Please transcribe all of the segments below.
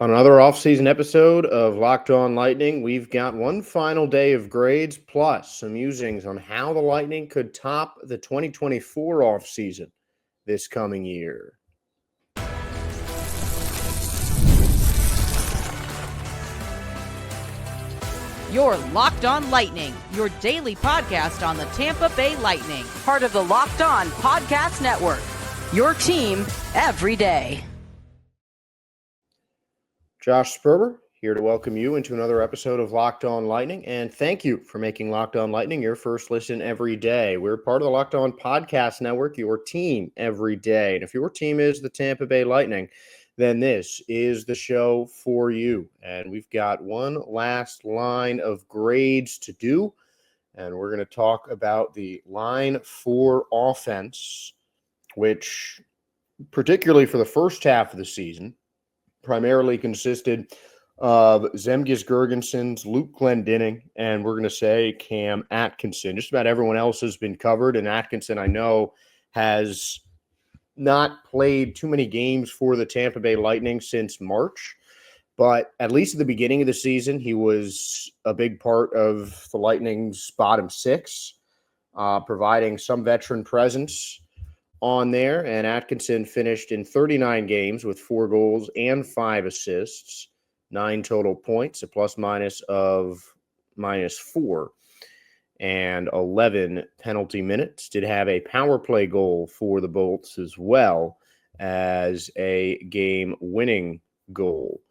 On another offseason episode of Locked On Lightning, we've got one final day of grades plus some musings on how the Lightning could top the 2024 offseason this coming year. You're Locked On Lightning, your daily podcast on the Tampa Bay Lightning, part of the Locked On Podcast Network, your team every day. Josh Sperber here to welcome you into another episode of Locked On Lightning, and thank you for making Locked On Lightning your first listen every day. We're part of the Locked On Podcast Network, your team every day. And if your team is the Tampa Bay Lightning, then this is the show for you. And we've got one last line of grades to do, and we're going to talk about the line for offense, which particularly for the first half of the season, primarily consisted of Zemgus Girgensons, Luke Glendening, and we're going to say Cam Atkinson. Just about everyone else has been covered, and Atkinson, I know, has not played too many games for the Tampa Bay Lightning since March, but at least at the beginning of the season, he was a big part of the Lightning's bottom six, providing some veteran presence on there, and Atkinson finished in 39 games with 4 goals and 5 assists, 9 total points, a plus-minus of -4, and 11 penalty minutes. Did have a power play goal for the Bolts as well as a game-winning goal.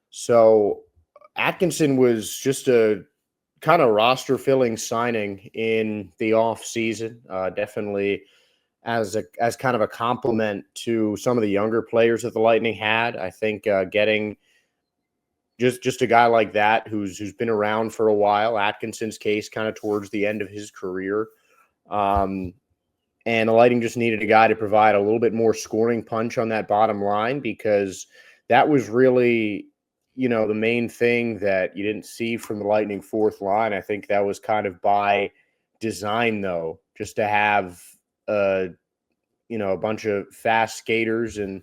So Atkinson was just a kind of roster-filling signing in the offseason, definitely as kind of a compliment to some of the younger players that the Lightning had. I think getting just a guy like that who's been around for a while, Atkinson's case kind of towards the end of his career. And the Lightning just needed a guy to provide a little bit more scoring punch on that bottom line, because that was really, the main thing that you didn't see from the Lightning fourth line. I think that was kind of by design, though, just to have a bunch of fast skaters and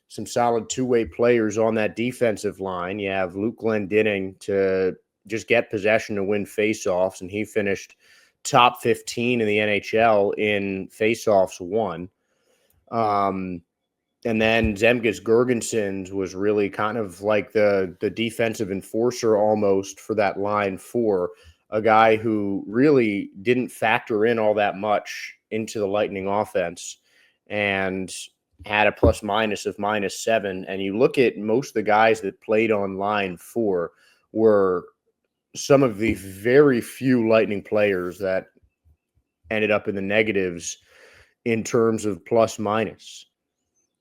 some solid two-way players on that defensive line. You have Luke Glendening to just get possession to win faceoffs, and he finished top 15 in the NHL in faceoffs won. And then Zemgus Girgensons was really kind of like the defensive enforcer almost for that line four, a guy who really didn't factor in all that much into the Lightning offense and had a plus-minus of -7. And you look at most of the guys that played on line four were some of the very few Lightning players that ended up in the negatives in terms of plus-minus.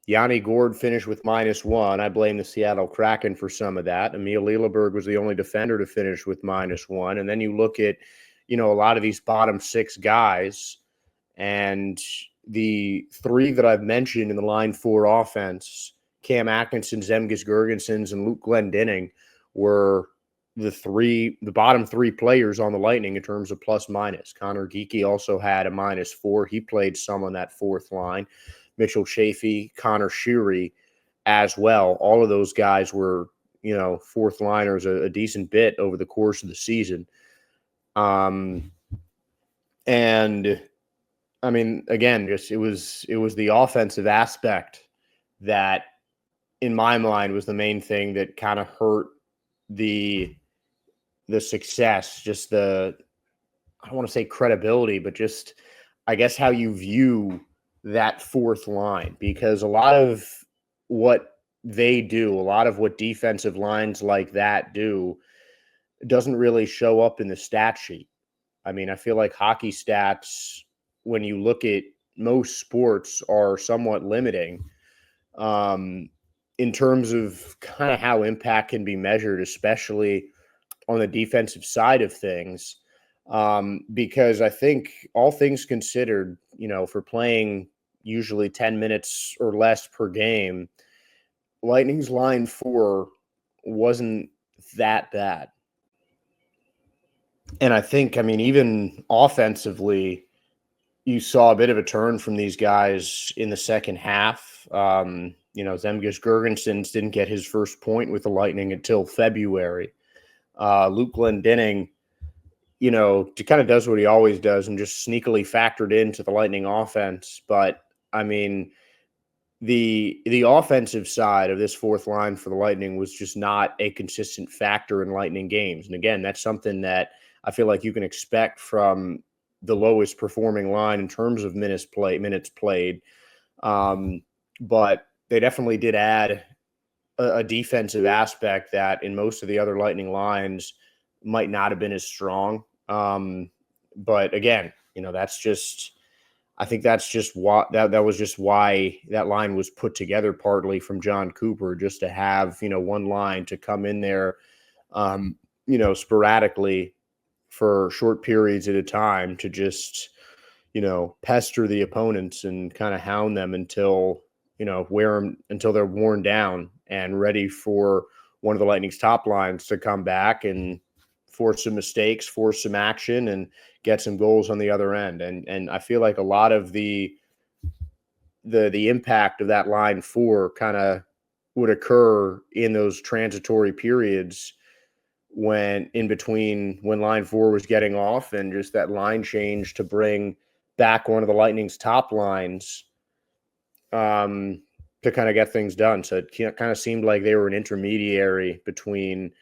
Yanni Gourde finished with -1. I blame the Seattle Kraken for some of that. Emil Lilleberg was the only defender to finish with -1. And then you look at, a lot of these bottom six guys, and the three that I've mentioned in the line four offense, Cam Atkinson, Zemgus Girgensons, and Luke Glendening, were the bottom three players on the Lightning in terms of plus-minus. Connor Geekie also had a -4. He played some on that fourth line. Mitchell Chaffee, Connor Sheary as well. All of those guys were, fourth liners a decent bit over the course of the season. And I mean, again, just it was the offensive aspect that, in my mind, was the main thing that kind of hurt the success. Just I don't want to say credibility, but just, I guess, how you view that fourth line, because a lot of what they do, a lot of what defensive lines like that do, doesn't really show up in the stat sheet. I mean, I feel like hockey stats, when you look at most sports, are somewhat limiting in terms of kind of how impact can be measured, especially on the defensive side of things. Because I think, all things considered, for playing usually 10 minutes or less per game, Lightning's line four wasn't that bad. And I think, even offensively, you saw a bit of a turn from these guys in the second half. Zemgus Girgensons didn't get his first point with the Lightning until February. Luke Glendening, kind of does what he always does and just sneakily factored into the Lightning offense. But I mean, the offensive side of this fourth line for the Lightning was just not a consistent factor in Lightning games. And again, that's something that I feel like you can expect from the lowest performing line in terms of minutes played. But they definitely did add a defensive aspect that in most of the other Lightning lines might not have been as strong. But again, I think that's just why that was just why that line was put together, partly from John Cooper, just to have, one line to come in there, sporadically for short periods at a time to just, pester the opponents and kind of hound them until, wear them until they're worn down and ready for one of the Lightning's top lines to come back and force some mistakes, force some action, and get some goals on the other end. And I feel like a lot of the impact of that line four kind of would occur in those transitory periods when in between when line four was getting off and just that line change to bring back one of the Lightning's top lines to kind of get things done. So it kind of seemed like they were an intermediary between,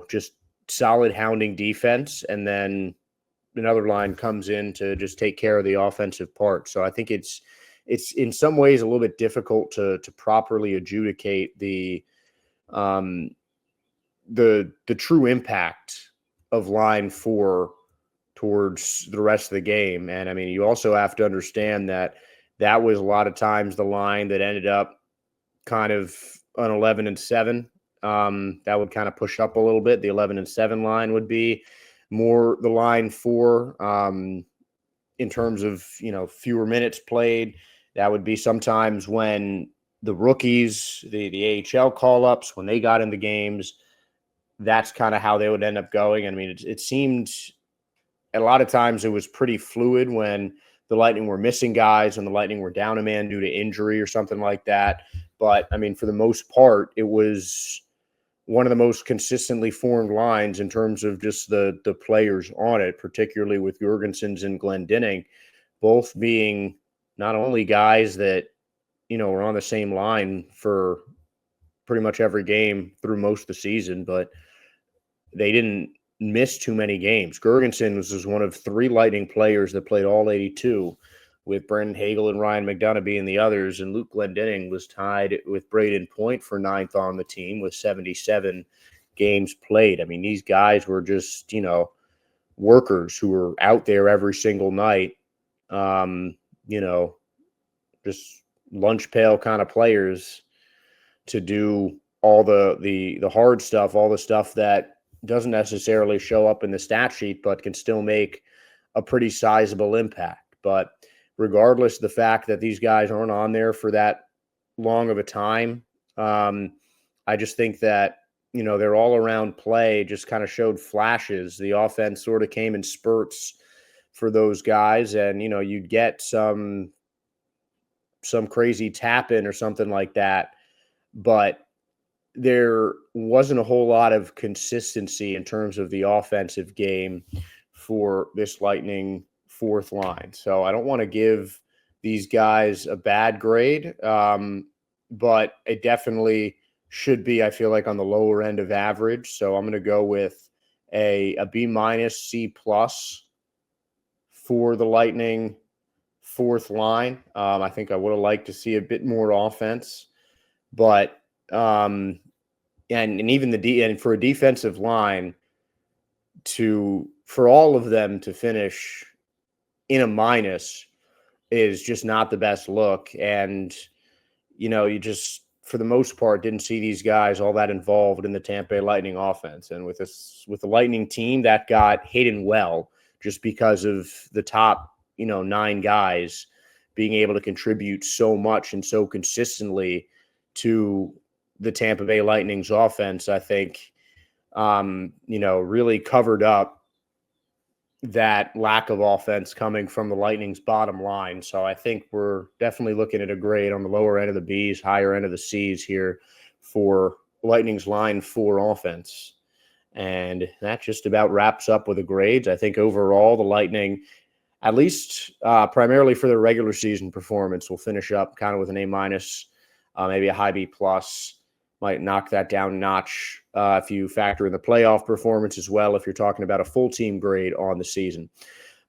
just solid hounding defense and then another line comes in to just take care of the offensive part. So I think it's in some ways a little bit difficult to properly adjudicate the true impact of line four towards the rest of the game. And I mean, you also have to understand that was a lot of times the line that ended up kind of on 11-7. That would kind of push up a little bit. The 11-7 line would be more the line for in terms of, fewer minutes played. That would be sometimes when the rookies, the AHL call-ups, when they got into games, that's kind of how they would end up going. I mean, it seemed a lot of times it was pretty fluid when the Lightning were missing guys and the Lightning were down a man due to injury or something like that. But, I mean, for the most part, it was one of the most consistently formed lines in terms of just the players on it, particularly with Jorgensen's and Glendening, both being not only guys that, were on the same line for pretty much every game through most of the season, but they didn't miss too many games. Girgensons was one of three Lightning players that played all 82, with Brendan Hagel and Ryan McDonough being the others, and Luke Glendening was tied with Braden Point for ninth on the team with 77 games played. I mean, these guys were just, workers who were out there every single night, just lunch pail kind of players to do all the hard stuff, all the stuff that doesn't necessarily show up in the stat sheet, but can still make a pretty sizable impact. But regardless of the fact that these guys aren't on there for that long of a time, I just think that, their all-around play just kind of showed flashes. The offense sort of came in spurts for those guys, and, you'd get some crazy tap-in or something like that. But there wasn't a whole lot of consistency in terms of the offensive game for this Lightning fourth line. So I don't want to give these guys a bad grade, but it definitely should be, I feel like, on the lower end of average. So I'm going to go with a B-, C+ for the Lightning fourth line. I think I would have liked to see a bit more offense, but and even and for a defensive line for all of them to finish in a minus is just not the best look. And, you just, for the most part, didn't see these guys all that involved in the Tampa Bay Lightning offense. And with the Lightning team, that got hidden well just because of the top, 9 guys being able to contribute so much and so consistently to the Tampa Bay Lightning's offense. I think, really covered up that lack of offense coming from the Lightning's bottom line. So I think we're definitely looking at a grade on the lower end of the B's, higher end of the C's here for Lightning's line 4 offense. And that just about wraps up with the grades. I think overall the Lightning, at least primarily for their regular season performance, will finish up kind of with an A minus, maybe a high B plus. Might knock that down a notch if you factor in the playoff performance as well, if you're talking about a full team grade on the season.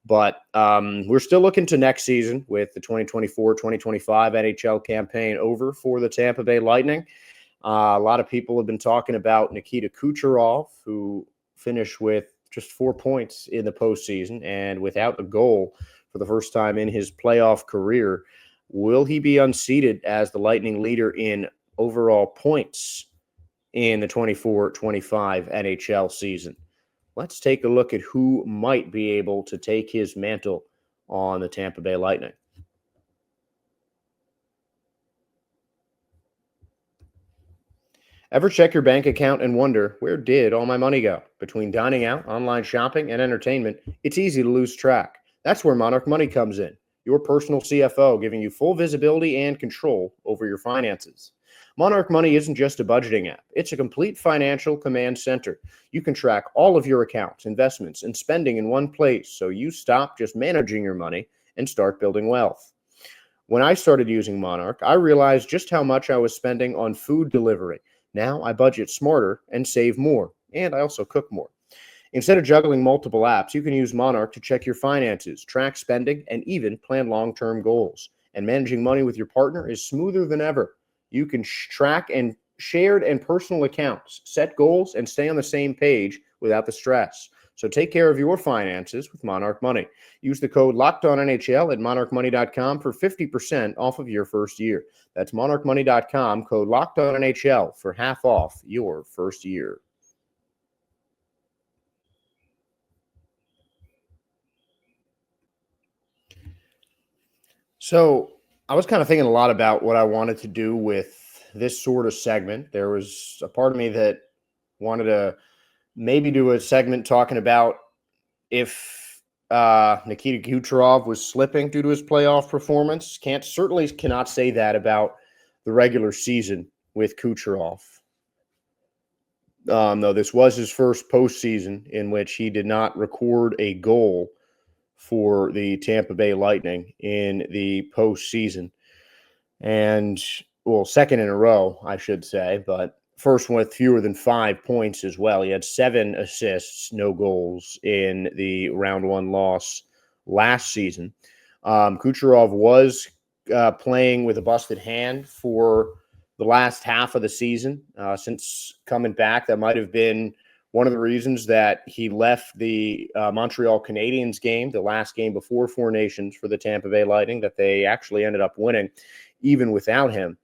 But we're still looking to next season with the 2024-2025 NHL campaign over for the Tampa Bay Lightning. A lot of people have been talking about Nikita Kucherov, who finished with just 4 points in the postseason and without a goal for the first time in his playoff career. Will he be unseated as the Lightning leader in overall points in the 24-25 NHL season? Let's take a look at who might be able to take his mantle on the Tampa Bay Lightning. Ever check your bank account and wonder, where did all my money go? Between dining out, online shopping, and entertainment, it's easy to lose track. That's where Monarch Money comes in, your personal CFO, giving you full visibility and control over your finances. Monarch Money isn't just a budgeting app. It's a complete financial command center. You can track all of your accounts, investments, and spending in one place, so you stop just managing your money and start building wealth. When I started using Monarch, I realized just how much I was spending on food delivery. Now I budget smarter and save more, and I also cook more. Instead of juggling multiple apps, you can use Monarch to check your finances, track spending, and even plan long-term goals. And managing money with your partner is smoother than ever. You can track and shared and personal accounts, set goals, and stay on the same page without the stress. So take care of your finances with Monarch Money. Use the code LOCKEDONNHL at monarchmoney.com for 50% off of your first year. That's monarchmoney.com, code LOCKEDONNHL for half off your first year. So I was kind of thinking a lot about what I wanted to do with this sort of segment. There was a part of me that wanted to maybe do a segment talking about if Nikita Kucherov was slipping due to his playoff performance. Certainly cannot say that about the regular season with Kucherov. Though this was his first postseason in which he did not record a goal for the Tampa Bay Lightning in the postseason. And, well, second in a row, I should say, but first one with fewer than 5 points as well. He had 7 assists, no goals in the round 1 loss last season. Kucherov was playing with a busted hand for the last half of the season. Since coming back, that might have been one of the reasons that he left the Montreal Canadiens game, the last game before Four Nations for the Tampa Bay Lightning, that they actually ended up winning even without him.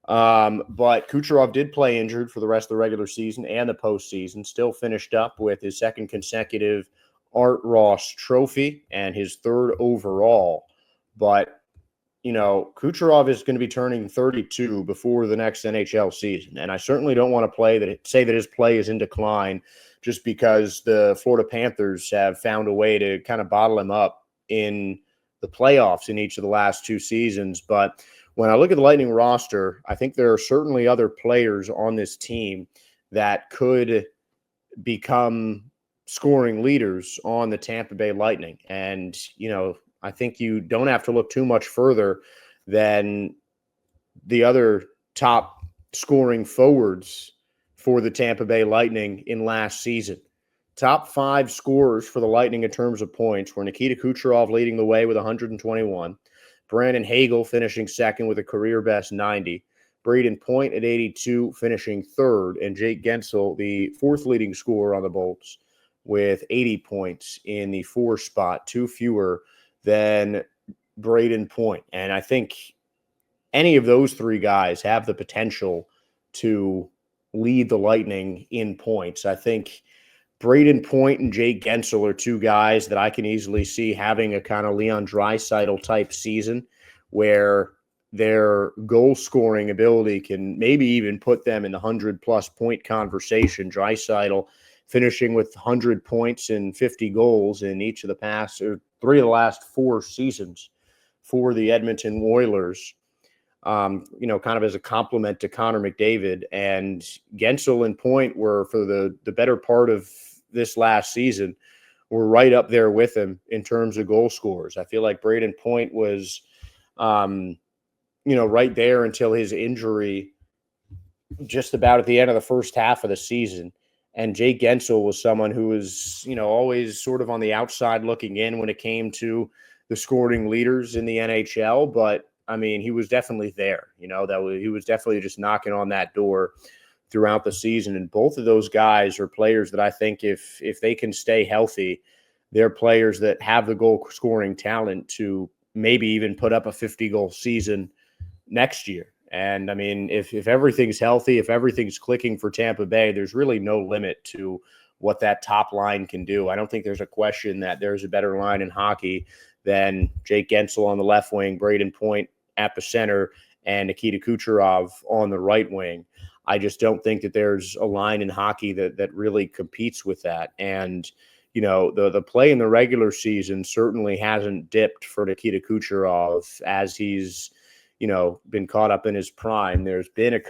But Kucherov did play injured for the rest of the regular season and the postseason, still finished up with his second consecutive Art Ross trophy and his third overall. But, you know, Kucherov is going to be turning 32 before the next NHL season. And I certainly don't want to say that his play is in decline just because the Florida Panthers have found a way to kind of bottle him up in the playoffs in each of the last 2 seasons. But when I look at the Lightning roster, I think there are certainly other players on this team that could become scoring leaders on the Tampa Bay Lightning. And, you know, I think you don't have to look too much further than the other top scoring forwards for the Tampa Bay Lightning in last season. Top 5 scorers for the Lightning in terms of points were Nikita Kucherov leading the way with 121, Brandon Hagel finishing second with a career-best 90, Braden Point at 82 finishing third, and Jake Gensel, the 4th leading scorer on the Bolts, with 80 points in the 4 spot, 2 fewer than Braden Point. And I think any of those 3 guys have the potential to lead the Lightning in points. I think Braden Point and Jake Gensel are 2 guys that I can easily see having a kind of Leon Draisaitl type season where their goal scoring ability can maybe even put them in the 100-plus point conversation. Draisaitl finishing with 100 points and 50 goals in each of the past or 3 of the last 4 seasons for the Edmonton Oilers. Kind of as a compliment to Connor McDavid. And Gensel and Point were, for the better part of this last season, were right up there with him in terms of goal scorers. I feel like Braden Point was, right there until his injury just about at the end of the first half of the season. And Jake Gensel was someone who was, always sort of on the outside looking in when it came to the scoring leaders in the NHL. But I mean, he was definitely there, he was definitely just knocking on that door throughout the season. And both of those guys are players that I think if they can stay healthy, they're players that have the goal scoring talent to maybe even put up a 50-goal season next year. And I mean, if everything's healthy, if everything's clicking for Tampa Bay, there's really no limit to what that top line can do. I don't think there's a question that there's a better line in hockey than Jake Gensel on the left wing, Braden Point at the center, and Nikita Kucherov on the right wing. I just don't think that there's a line in hockey that really competes with that. And, the play in the regular season certainly hasn't dipped for Nikita Kucherov as he's, been caught up in his prime. There's been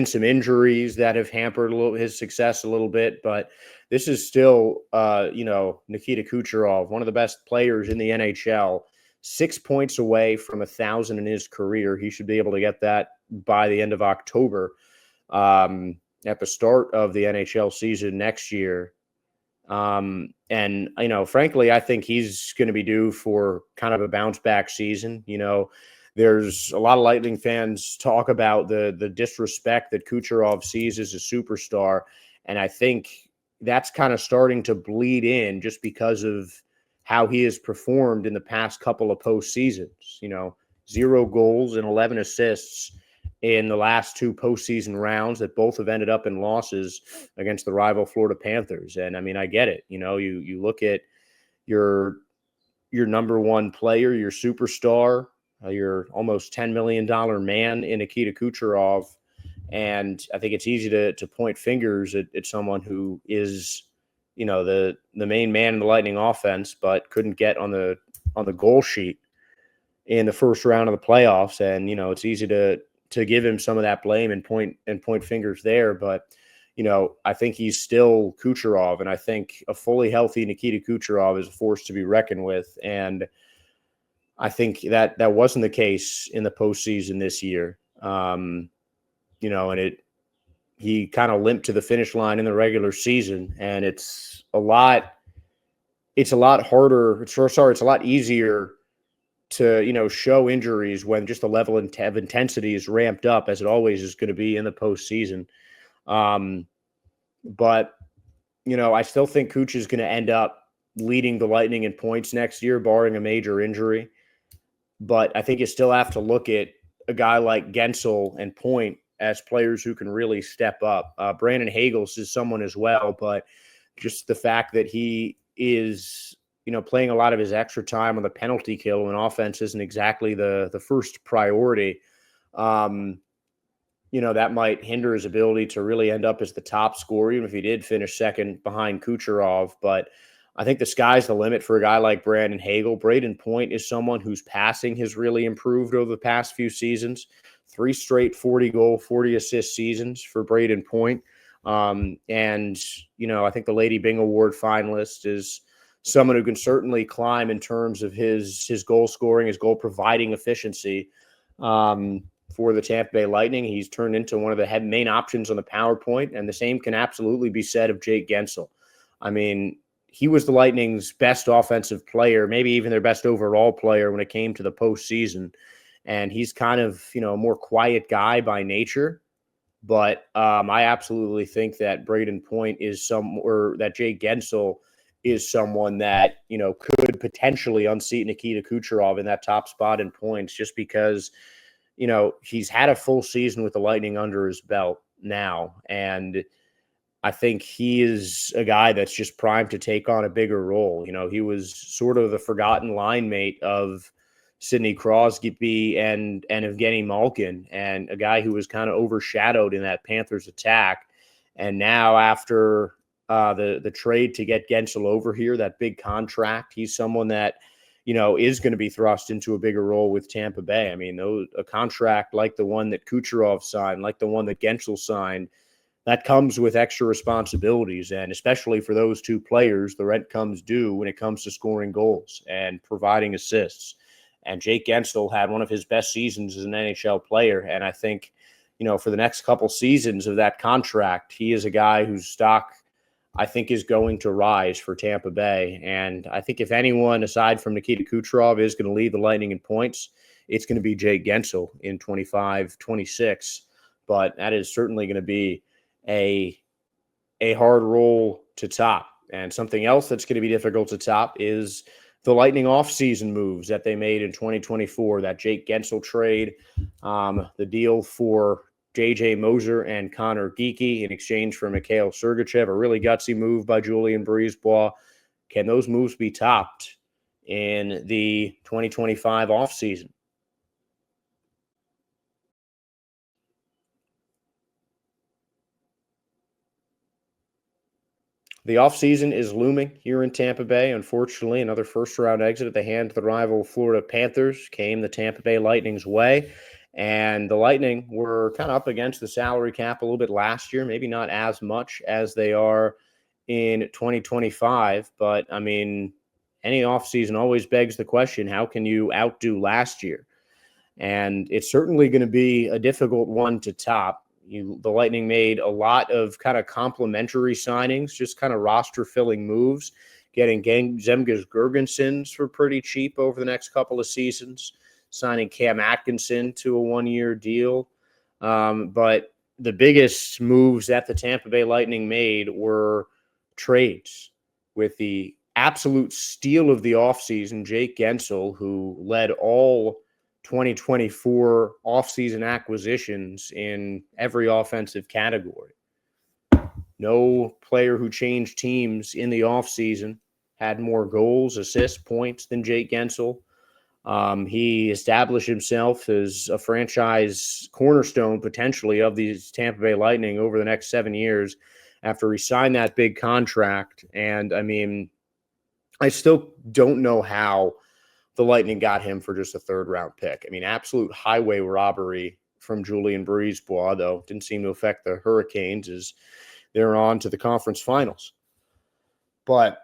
some injuries that have hampered his success a little bit, but this is still, Nikita Kucherov, one of the best players in the NHL, 6 points away from 1,000 in his career. He should be able to get that by the end of October, at the start of the NHL season next year. Frankly, I think he's going to be due for kind of a bounce back season. There's a lot of Lightning fans talk about the disrespect that Kucherov sees as a superstar. And I think that's kind of starting to bleed in just because of how he has performed in the past couple of postseasons. 0 goals and 11 assists in the last 2 postseason rounds that both have ended up in losses against the rival Florida Panthers. And I mean, I get it. You look at your number one player, your superstar, your almost $10 million man in Nikita Kucherov. And I think it's easy to point fingers at someone who is, the main man in the Lightning offense, but couldn't get on the goal sheet in the first round of the playoffs. And, it's easy to give him some of that blame and point fingers there. But, I think he's still Kucherov. And I think a fully healthy Nikita Kucherov is a force to be reckoned with. And I think that wasn't the case in the postseason this year. He kind of limped to the finish line in the regular season, and it's a lot harder. It's a lot easier to, show injuries when just the level of intensity is ramped up, as it always is going to be in the postseason. But I still think Kuch is going to end up leading the Lightning in points next year, barring a major injury. But I think you still have to look at a guy like Gensel and Point as players who can really step up. Brandon Hagels is someone as well, but just the fact that he is, playing a lot of his extra time on the penalty kill when offense isn't exactly the first priority, that might hinder his ability to really end up as the top scorer, even if he did finish second behind Kucherov. But I think the sky's the limit for a guy like Brandon Hagel. Braden Point is someone whose passing has really improved over the past few seasons. 3 straight 40-goal, 40-assist seasons for Braden Point. I think the Lady Byng Award finalist is someone who can certainly climb in terms of his goal scoring, his goal providing efficiency for the Tampa Bay Lightning. He's turned into one of the main options on the power point, and the same can absolutely be said of Jake Gensel. I mean, he was the Lightning's best offensive player, maybe even their best overall player when it came to the postseason. And he's kind of, a more quiet guy by nature. But I absolutely think that Braden Point is that Jake Gensel is someone that, could potentially unseat Nikita Kucherov in that top spot in points, just because, he's had a full season with the Lightning under his belt now. And I think he is a guy that's just primed to take on a bigger role. He was sort of the forgotten line mate of Sidney Crosby and Evgeny Malkin, and a guy who was kind of overshadowed in that Panthers attack. And now after the trade to get Gensel over here, that big contract, he's someone that, is going to be thrust into a bigger role with Tampa Bay. I mean, a contract like the one that Kucherov signed, like the one that Gensel signed, that comes with extra responsibilities. And especially for those two players, the rent comes due when it comes to scoring goals and providing assists. And Jake Gensel had one of his best seasons as an NHL player. And I think, for the next couple seasons of that contract, he is a guy whose stock, I think, is going to rise for Tampa Bay. And I think if anyone, aside from Nikita Kucherov, is going to lead the Lightning in points, it's going to be Jake Gensel in 25-26. But that is certainly going to be a hard role to top. And something else that's going to be difficult to top is the Lightning offseason moves that they made in 2024, that Jake Gensel trade, the deal for J.J. Moser and Connor Geekie in exchange for Mikhail Sergachev, a really gutsy move by Julien Brisebois. Can those moves be topped in the 2025 offseason? The offseason is looming here in Tampa Bay. Unfortunately, another first-round exit at the hand of the rival Florida Panthers came the Tampa Bay Lightning's way. And the Lightning were kind of up against the salary cap a little bit last year, maybe not as much as they are in 2025. But, I mean, any offseason always begs the question, how can you outdo last year? And it's certainly going to be a difficult one to top. The Lightning made a lot of kind of complimentary signings, just kind of roster-filling moves, getting Zemgus Girgensons for pretty cheap over the next couple of seasons, signing Cam Atkinson to a one-year deal. But the biggest moves that the Tampa Bay Lightning made were trades, with the absolute steal of the offseason, Jake Gensel, who led all 2024 offseason acquisitions in every offensive category. No player who changed teams in the offseason had more goals, assists, points than Jake Gensel. He established himself as a franchise cornerstone, potentially, of these Tampa Bay Lightning over the next 7 years after he signed that big contract. And, I mean, I still don't know how the Lightning got him for just a third-round pick. I mean, absolute highway robbery from Julien Brisebois, though didn't seem to affect the Hurricanes as they're on to the conference finals. But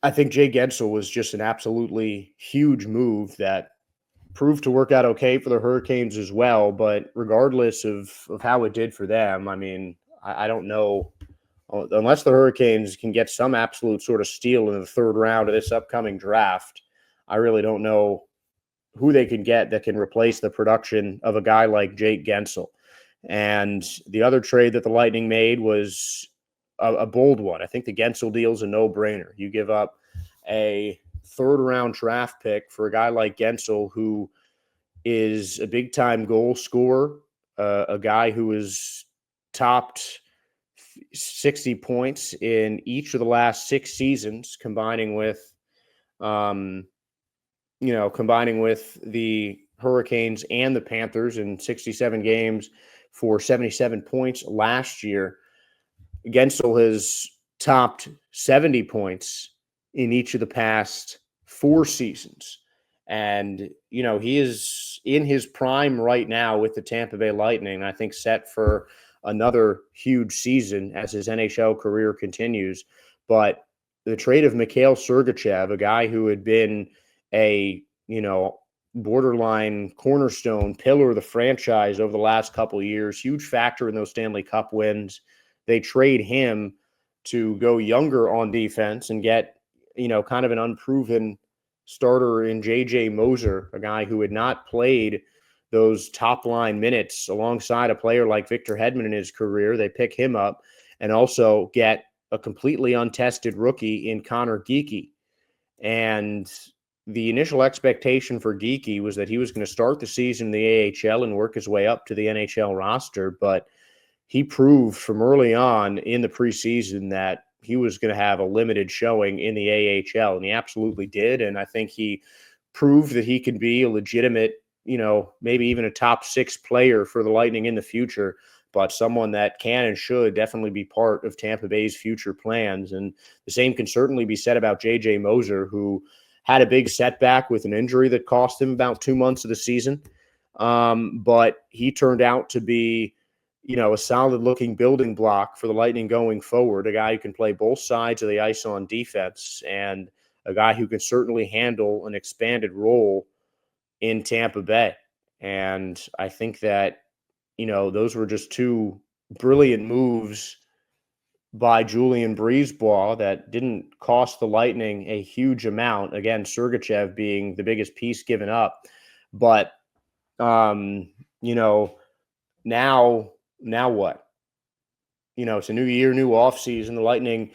I think Jay Gensel was just an absolutely huge move that proved to work out okay for the Hurricanes as well. But regardless of how it did for them, I mean, I don't know. Unless the Hurricanes can get some absolute sort of steal in the third round of this upcoming draft, I really don't know who they can get that can replace the production of a guy like Jake Gensel. And the other trade that the Lightning made was a bold one. I think the Gensel deal is a no-brainer. You give up a third-round draft pick for a guy like Gensel, who is a big-time goal scorer, a guy who has topped 60 points in each of the last 6 seasons, combining with the Hurricanes and the Panthers in 67 games for 77 points last year. Gensel has topped 70 points in each of the past 4 seasons. And, he is in his prime right now with the Tampa Bay Lightning, I think set for another huge season as his NHL career continues. But the trade of Mikhail Sergachev, a guy who had been a, borderline cornerstone pillar of the franchise over the last couple of years, huge factor in those Stanley Cup wins. They trade him to go younger on defense and get, kind of an unproven starter in J.J. Moser, a guy who had not played those top-line minutes alongside a player like Victor Hedman in his career. They pick him up and also get a completely untested rookie in Connor Geekie. And the initial expectation for Geekie was that he was going to start the season in the AHL and work his way up to the NHL roster, but he proved from early on in the preseason that he was going to have a limited showing in the AHL, and he absolutely did. And I think he proved that he could be a legitimate, maybe even a top 6 player for the Lightning in the future. but someone that can and should definitely be part of Tampa Bay's future plans. And the same can certainly be said about J.J. Moser, who had a big setback with an injury that cost him about 2 months of the season. But he turned out to be, a solid looking building block for the Lightning going forward, a guy who can play both sides of the ice on defense, and a guy who can certainly handle an expanded role in Tampa Bay. And I think that, those were just two brilliant moves by Julian Breezeball that didn't cost the Lightning a huge amount. Again, Sergachev being the biggest piece given up. But, now what? It's a new year, new offseason. The Lightning,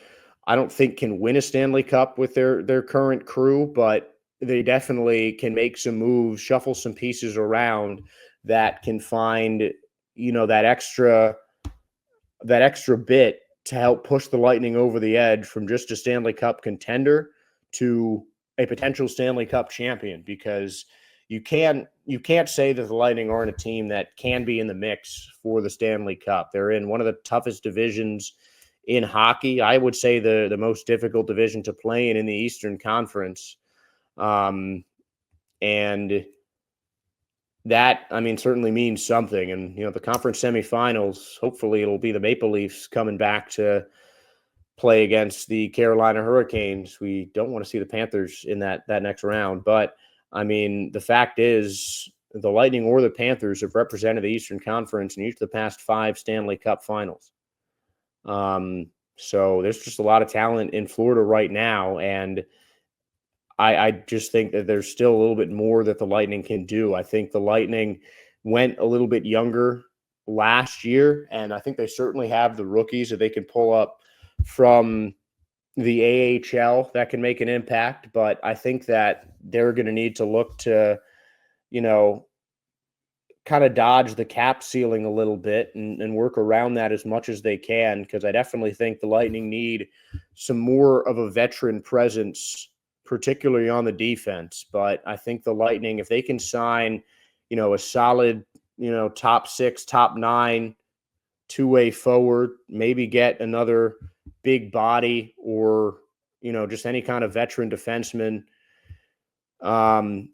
I don't think, can win a Stanley Cup with their current crew, but they definitely can make some moves, shuffle some pieces around that can find, that extra bit to help push the Lightning over the edge from just a Stanley Cup contender to a potential Stanley Cup champion, because you can't say that the Lightning aren't a team that can be in the mix for the Stanley Cup. They're in one of the toughest divisions in hockey. I would say the most difficult division to play in the Eastern Conference. And that, certainly means something. And, the conference semifinals, hopefully it'll be the Maple Leafs coming back to play against the Carolina Hurricanes. We don't want to see the Panthers in that next round. But, the fact is the Lightning or the Panthers have represented the Eastern Conference in each of the past 5 Stanley Cup finals. So there's just a lot of talent in Florida right now. And I just think that there's still a little bit more that the Lightning can do. I think the Lightning went a little bit younger last year, and I think they certainly have the rookies that they can pull up from the AHL that can make an impact. But I think that they're going to need to look to, kind of dodge the cap ceiling a little bit and work around that as much as they can, because I definitely think the Lightning need some more of a veteran presence, particularly on the defense. But I think the Lightning, if they can sign, a solid, top 6, top 9 two-way forward, maybe get another big body or, just any kind of veteran defenseman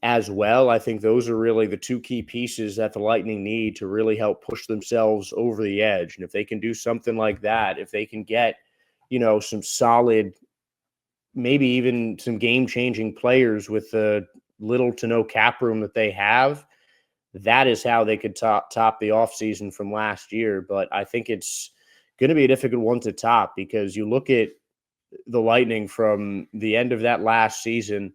as well. I think those are really the 2 key pieces that the Lightning need to really help push themselves over the edge. And if they can do something like that, if they can get, some solid, maybe even some game-changing players with the little to no cap room that they have, that is how they could top the offseason from last year. But I think it's going to be a difficult one to top, because you look at the Lightning from the end of that last season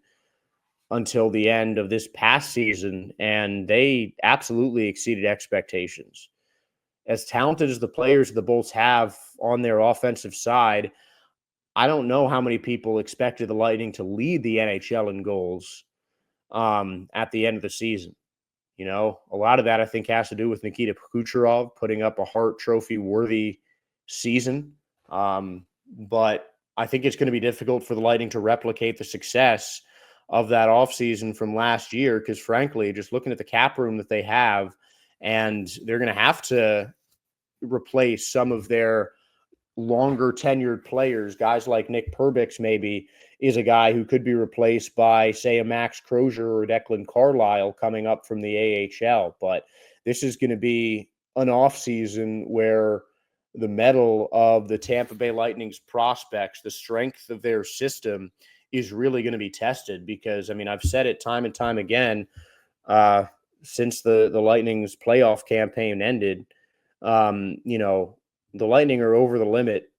until the end of this past season, and they absolutely exceeded expectations. As talented as the players the Bolts have on their offensive side, I don't know how many people expected the Lightning to lead the NHL in goals at the end of the season. A lot of that I think has to do with Nikita Kucherov putting up a Hart Trophy worthy season. But I think it's going to be difficult for the Lightning to replicate the success of that offseason from last year, because frankly, just looking at the cap room that they have, and they're going to have to replace some of their longer tenured players, guys like Nick Perbix maybe is a guy who could be replaced by, say, a Max Crozier or Declan Carlisle coming up from the AHL. But this is going to be an offseason where the mettle of the Tampa Bay Lightning's prospects, the strength of their system, is really going to be tested, because, I've said it time and time again since the Lightning's playoff campaign ended, the Lightning are over the limit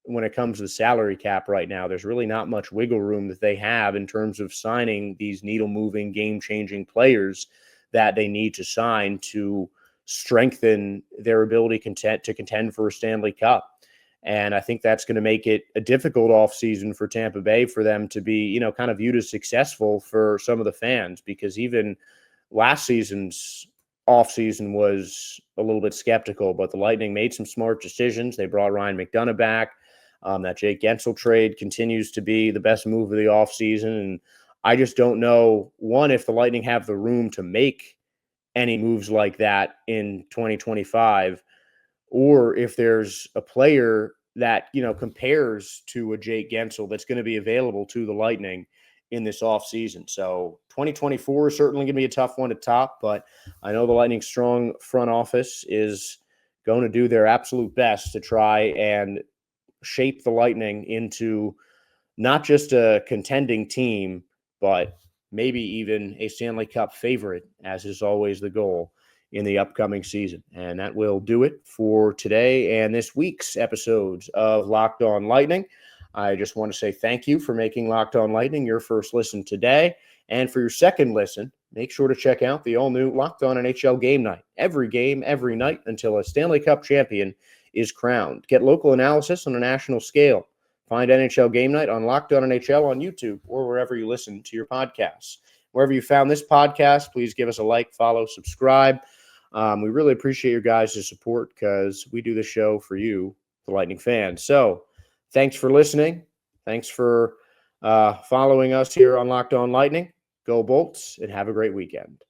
when it comes to the salary cap right now. There's really not much wiggle room that they have in terms of signing these needle-moving, game-changing players that they need to sign to strengthen their ability to contend for a Stanley Cup. And I think that's going to make it a difficult offseason for Tampa Bay for them to be, kind of viewed as successful for some of the fans, because even last season's offseason was a little bit skeptical, but the Lightning made some smart decisions. They brought Ryan McDonagh back. That Jake Gensel trade continues to be the best move of the offseason. And I just don't know, one, if the Lightning have the room to make any moves like that in 2025, or if there's a player that, compares to a Jake Gensel that's going to be available to the Lightning in this offseason. So 2024 is certainly going to be a tough one to top, but I know the Lightning's strong front office is going to do their absolute best to try and shape the Lightning into not just a contending team, but maybe even a Stanley Cup favorite, as is always the goal in the upcoming season. And that will do it for today and this week's episodes of Locked On Lightning. I just want to say thank you for making Locked On Lightning your first listen today. And for your second listen, make sure to check out the all-new Locked On NHL Game Night. Every game, every night, until a Stanley Cup champion is crowned. Get local analysis on a national scale. Find NHL Game Night on Locked On NHL on YouTube or wherever you listen to your podcasts. Wherever you found this podcast, please give us a like, follow, subscribe. We really appreciate your guys' support because we do the show for you, the Lightning fans. So thanks for listening. Thanks for following us here on Locked On Lightning. Go Bolts, and have a great weekend.